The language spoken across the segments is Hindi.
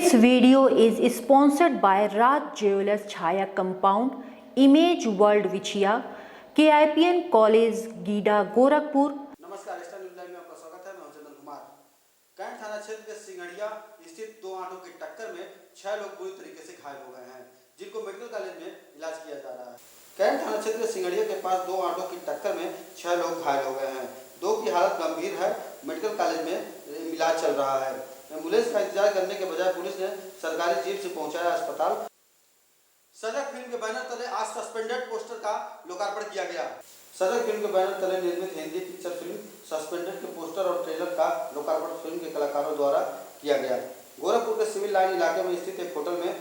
This video is sponsored by Raj Jewelers Chaya Compound, Image World Vichia, KIPN College, GIDA Gorakhpur. नमस्कार, स्टार न्यूज़ लाइव में आपका स्वागत है। मैं चंदन कुमार। कैंट थाना क्षेत्र के सिंगड़िया स्थित दो ऑटो की टक्कर में 6 लोग बुरी तरीके से घायल हो गए हैं, जिनको मेडिकल कॉलेज में इलाज किया जा रहा है। कैंट थाना क्षेत्र के सिंगड़िया के पास दो ऑटो की टक्कर में 6 लोग घायल हो गए हैं। 2 की हालत गंभीर है, मेडिकल कॉलेज में इलाज चल रहा है। एम्बुलेंस का इंतजार करने के बजाय पुलिस ने सरकारी जीप से पहुंचाया अस्पताल। सजग फिल्म के बैनर तले आज सस्पेंडेड पोस्टर का लोकार्पण किया गया। सजग फिल्म के बैनर तले निर्मित हिंदी पिक्चर फिल्म सस्पेंडेड के पोस्टर और ट्रेलर का लोकार्पण फिल्म के कलाकारों द्वारा किया गया। गोरखपुर के सिविल लाइन इलाके में स्थित एक होटल में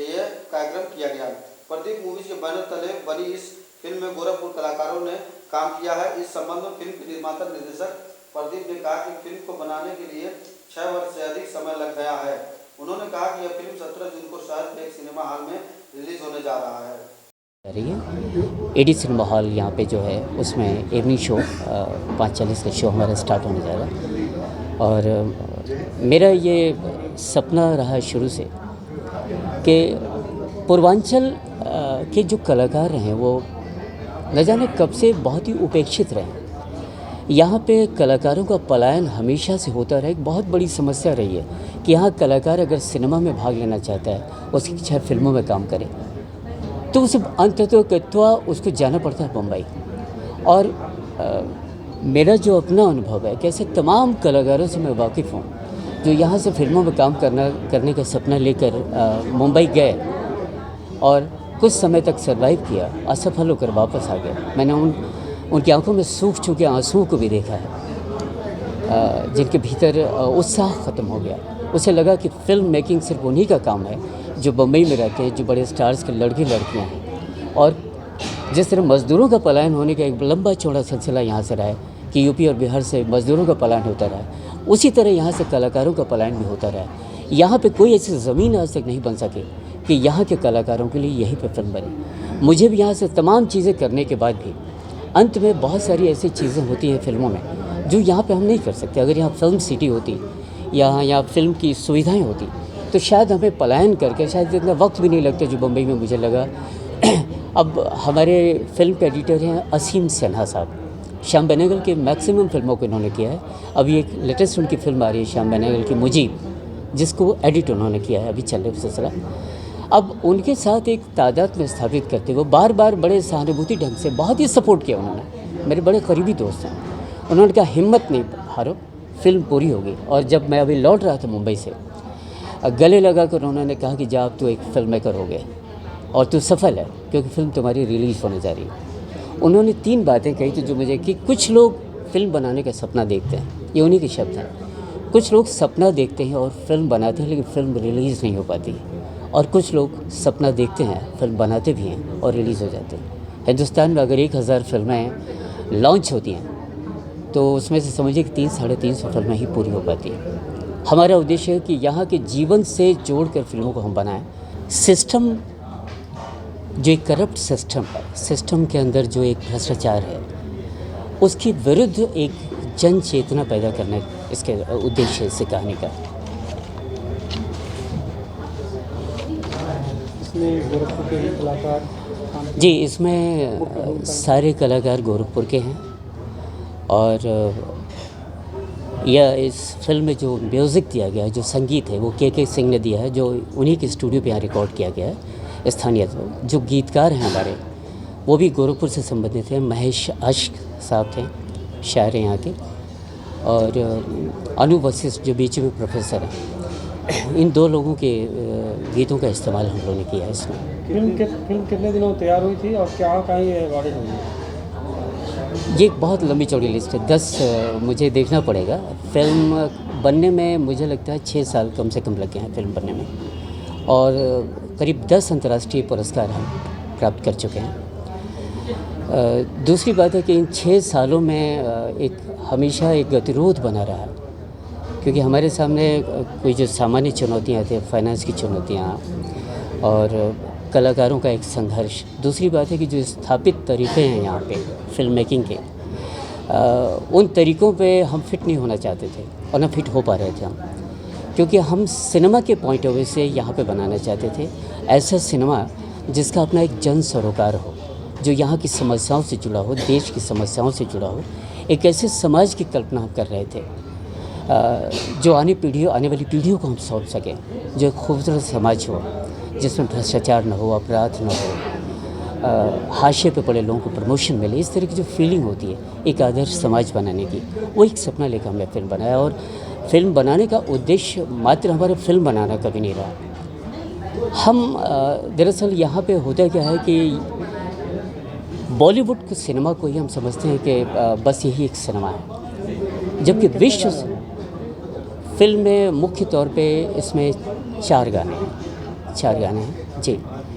यह कार्यक्रम किया गया। प्रदीप मूवीज के बैनर तले बनी इस फिल्म में गोरखपुर कलाकारों ने काम किया है। इस संबंध में फिल्म के निर्माता निर्देशक प्रदीप ने कहा कि फिल्म को बनाने के लिए 6 वर्ष से अधिक समय लग गया है। उन्होंने कहा कि यह फिल्म 17 जून को शहर के एक सिनेमा हॉल में रिलीज होने जा रहा है। एडी सिनेमा हॉल यहाँ पे जो है उसमें इवनिंग शो 5:40 का शो हमारा स्टार्ट होने जा रहा है। और मेरा ये सपना रहा शुरू से कि पूर्वांचल के जो कलाकार हैं वो न जाने कब से बहुत ही उपेक्षित रहे। यहाँ पे कलाकारों का पलायन हमेशा से होता रहा। एक बहुत बड़ी समस्या रही है कि यहाँ कलाकार अगर सिनेमा में भाग लेना चाहता है, उसकी चाहे फिल्मों में काम करे, तो उसे अंततः उसको जाना पड़ता है मुंबई। और मेरा जो अपना अनुभव है कि ऐसे तमाम कलाकारों से मैं वाकिफ़ हूँ जो यहाँ से फिल्मों में काम करने का सपना लेकर मुंबई गए और कुछ समय तक सर्वाइव किया, असफल होकर वापस आ गए। मैंने उनकी आंखों में सूख चुके आंसुओं को भी देखा है, जिनके भीतर उत्साह ख़त्म हो गया। उसे लगा कि फिल्म मेकिंग सिर्फ उन्हीं का काम है जो बम्बई में रहते हैं, जो बड़े स्टार्स के लड़के लड़कियां हैं। और जिस तरह मज़दूरों का पलायन होने का एक लंबा चौड़ा सिलसिला यहाँ से रहा है कि यूपी और बिहार से मज़दूरों का पलायन होता रहा है, उसी तरह यहाँ से कलाकारों का पलायन भी होता रहा है। यहाँ पे कोई ऐसी ज़मीन आज तक नहीं बन सके कि यहाँ के कलाकारों के लिए यहीं पर फिल्म बने। मुझे भी यहाँ से तमाम चीज़ें करने के बाद भी अंत में बहुत सारी ऐसी चीज़ें होती हैं फिल्मों में जो यहाँ पे हम नहीं कर सकते। अगर यहाँ फिल्म सिटी होती, यहाँ फिल्म की सुविधाएं होती, तो शायद हमें पलायन करके शायद इतना वक्त भी नहीं लगता जो बम्बई में मुझे लगा। अब हमारे फिल्म के एडिटर हैं असीम सिन्हा साहब। श्याम बेनेगल के मैक्सिमम फिल्मों को इन्होंने किया है। अभी एक लेटेस्ट उनकी फिल्म आ रही है श्याम बेनेगल की मुजीब, जिसको एडिट उन्होंने किया है, अभी चल रहा है सिलसिला। अब उनके साथ एक तादाद में स्थापित करते हुए बार बार बड़े सहानुभूति ढंग से बहुत ही सपोर्ट किया उन्होंने। मेरे बड़े करीबी दोस्त हैं। उन्होंने कहा हिम्मत नहीं हारो, फिल्म पूरी होगी। और जब मैं अभी लौट रहा था मुंबई से, गले लगा कर उन्होंने कहा कि जा अब तू एक फिल्म मेकर हो गया और तू सफल है, क्योंकि फिल्म तुम्हारी रिलीज़ होने जा रही है। उन्होंने 3 बातें कही थी जो मुझे, कि कुछ लोग फिल्म बनाने का सपना देखते हैं, ये उन्हीं के शब्द हैं। कुछ लोग सपना देखते हैं और फिल्म बनाते हैं लेकिन फिल्म रिलीज़ नहीं हो पाती। और कुछ लोग सपना देखते हैं, फिल्म बनाते भी हैं और रिलीज़ हो जाते हैं। हिंदुस्तान में अगर 1000 फिल्में लॉन्च होती हैं तो उसमें से समझिए कि 300-350 फिल्में ही पूरी हो पाती हैं। हमारा उद्देश्य है कि यहाँ के जीवन से जोड़कर फिल्मों को हम बनाएं। सिस्टम जो एक करप्ट सिस्टम है, सिस्टम के अंदर जो एक भ्रष्टाचार है, उसके विरुद्ध एक जन चेतना पैदा करना इसके उद्देश्य से कहानी का। गोरखपुर के कलाकार जी, इसमें सारे कलाकार गोरखपुर के हैं। और यह इस फिल्म में जो म्यूज़िक दिया गया है, जो संगीत है, वो के सिंह ने दिया है, जो उन्हीं के स्टूडियो पे यहाँ रिकॉर्ड किया गया है। स्थानीय जो गीतकार हैं हमारे, वो भी गोरखपुर से संबंधित हैं। महेश अश्क साहब थे, शायर हैं यहाँ के। और अनु वशिष्ठ जो बीच में प्रोफेसर हैं, इन 2 लोगों के गीतों का इस्तेमाल हम लोगों ने किया है इसमें। फिल्म कितने दिनों में तैयार हुई थी और क्या कहीं अवॉर्डेड हुई? ये एक बहुत लंबी चौड़ी लिस्ट है, 10 मुझे देखना पड़ेगा। फिल्म बनने में मुझे लगता है 6 साल कम से कम लग गए हैं फिल्म बनने में। और करीब 10 अंतर्राष्ट्रीय पुरस्कार हम प्राप्त कर चुके हैं। दूसरी बात है कि इन 6 सालों में हमेशा एक गतिरोध बना रहा है, क्योंकि हमारे सामने कोई जो सामान्य चुनौतियाँ आती हैं, फाइनेंस की चुनौतियाँ और कलाकारों का एक संघर्ष। दूसरी बात है कि जो स्थापित तरीक़े हैं यहाँ पे फिल्म मेकिंग के, उन तरीक़ों पे हम फिट नहीं होना चाहते थे और ना फिट हो पा रहे थे हम। क्योंकि हम सिनेमा के पॉइंट ऑफ व्यू से यहाँ पे बनाना चाहते थे ऐसा सिनेमा जिसका अपना एक जन सरोकार हो, जो यहाँ की समस्याओं से जुड़ा हो, देश की समस्याओं से जुड़ा हो। एक ऐसे समाज की कल्पना हम कर रहे थे जो आने वाली पीढ़ियों को हम सौंप सकें, जो एक खूबसूरत समाज हो जिसमें भ्रष्टाचार न हो, अपराध न हो, हाशिए पे पड़े लोगों को प्रमोशन मिले। इस तरह की जो फीलिंग होती है एक आदर्श समाज बनाने की, वो एक सपना लेकर हमने फिल्म बनाया। और फिल्म बनाने का उद्देश्य मात्र हमारा फिल्म बनाना कभी नहीं रहा। हम दरअसल यहाँ पे होता क्या है कि बॉलीवुड के सिनेमा को ही हम समझते हैं कि बस यही एक सिनेमा है, जबकि विश्व फिल्म में मुख्य तौर पे इसमें 4 गाने हैं जी।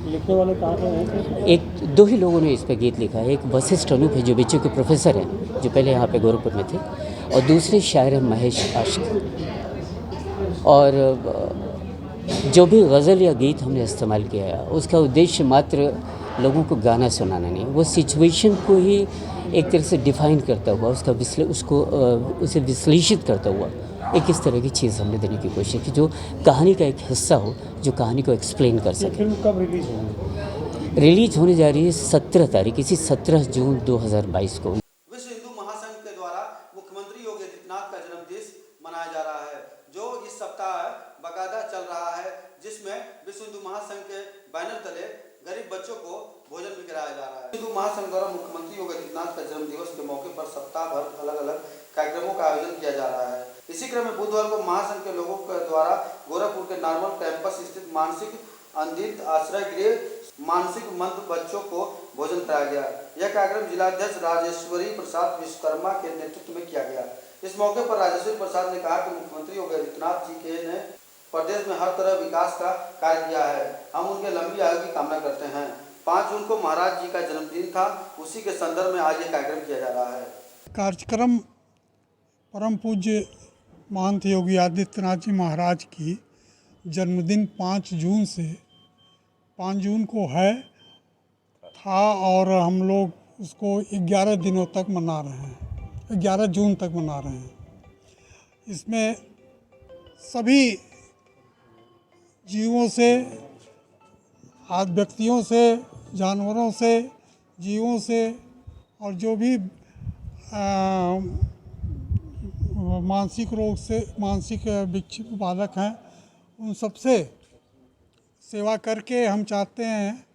लिखने वाले कहाँ के हैं? एक 2 ही लोगों ने इस पर गीत लिखा है। एक वशिष्ठ अनूप है जो बीच के प्रोफेसर हैं, जो पहले यहाँ पे गोरखपुर में थे, और दूसरे शायर हैं महेश आशिक। और जो भी गज़ल या गीत हमने इस्तेमाल किया है उसका उद्देश्य मात्र लोगों को गाना सुनाना नहीं, वो सिचुएशन को ही एक तरह से डिफ़ाइन करता हुआ उसे विश्लेषित करता हुआ एक इस तरह की चीज़ हमने देने की कोशिश की जो कहानी का एक हिस्सा हो, जो कहानी को एक्सप्लेन कर ये सके। फिल्म कब रिलीज होगी? रिलीज होने जा रही है 17 तारीख, इसी 17 जून 2022 को। विश्व हिंदू महासंघ के द्वारा मुख्यमंत्री योगी आदित्यनाथ का जन्मदिन मनाया जा रहा है, जो इस सप्ताह बाकायदा चल रहा है, जिसमें विश्व हिंदू महासंघ के बैनर तले गरीब बच्चों को भोजन भी कराया जा रहा है। हिंदू महासंघ द्वारा मुख्यमंत्री योगी आदित्यनाथ का जन्म दिवस के मौके पर सप्ताह भर अलग अलग कार्यक्रमों का आयोजन किया जा रहा है। इसी क्रम में बुधवार को महासंघ के लोगों के द्वारा गोरखपुर के नॉर्मल कैंपस स्थित मानसिक अंधित आश्रय गृह मानसिक मंद बच्चों को भोजन कराया गया। यह कार्यक्रम जिलाध्यक्ष राजेश्वरी प्रसाद विश्वकर्मा के नेतृत्व में किया गया। इस मौके पर राजेश्वरी प्रसाद ने कहा कि मुख्यमंत्री योगी आदित्यनाथ जी ने प्रदेश में हर तरह विकास का कार्य किया है, हम उनके लंबी आयु की कामना करते हैं। 5 जून को महाराज जी का जन्मदिन था, उसी के संदर्भ में आज ये कार्यक्रम किया जा रहा है। कार्यक्रम परम पूज्य महंत योगी आदित्यनाथ जी महाराज की जन्मदिन 5 जून को था और हम लोग उसको 11 दिनों तक मना रहे हैं, 11 जून तक मना रहे हैं। इसमें सभी जीवों से, व्यक्तियों से, जानवरों से, जीवों से और जो भी मानसिक रोग से, मानसिक विक्षिप्त बालक हैं, उन सबसे सेवा करके हम चाहते हैं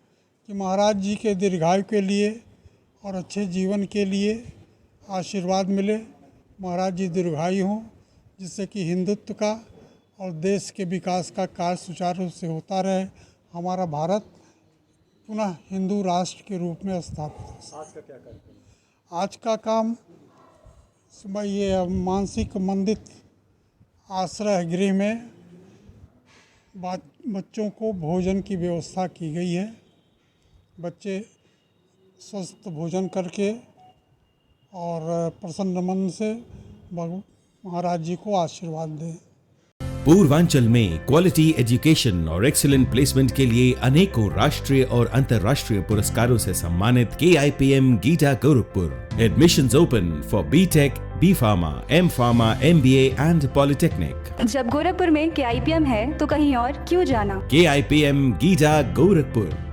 कि महाराज जी के दीर्घायु के लिए और अच्छे जीवन के लिए आशीर्वाद मिले। महाराज जी दीर्घायु हों, जिससे कि हिंदुत्व का और देश के विकास का कार्य सुचारू रूप से होता रहे, हमारा भारत पुनः हिंदू राष्ट्र के रूप में स्थापित हो। आज का क्या कार्यक्रम? आज का काम ये मानसिक मंदित आश्रय गृह में बच्चों को भोजन की व्यवस्था की गई है। बच्चे स्वस्थ भोजन करके और प्रसन्न मन से महाराज जी को आशीर्वाद दें। पूर्वांचल में क्वालिटी एजुकेशन और एक्सीलेंट प्लेसमेंट के लिए अनेकों राष्ट्रीय और अंतर्राष्ट्रीय पुरस्कारों से सम्मानित KIPM गीटा Gorakhpur. Admissions open for BTech, B.Pharma, M.Pharma, MBA and polytechnic. जब गोरखपुर में KIPM है तो कहीं और क्यों जाना? KIPM गीटा गोरखपुर।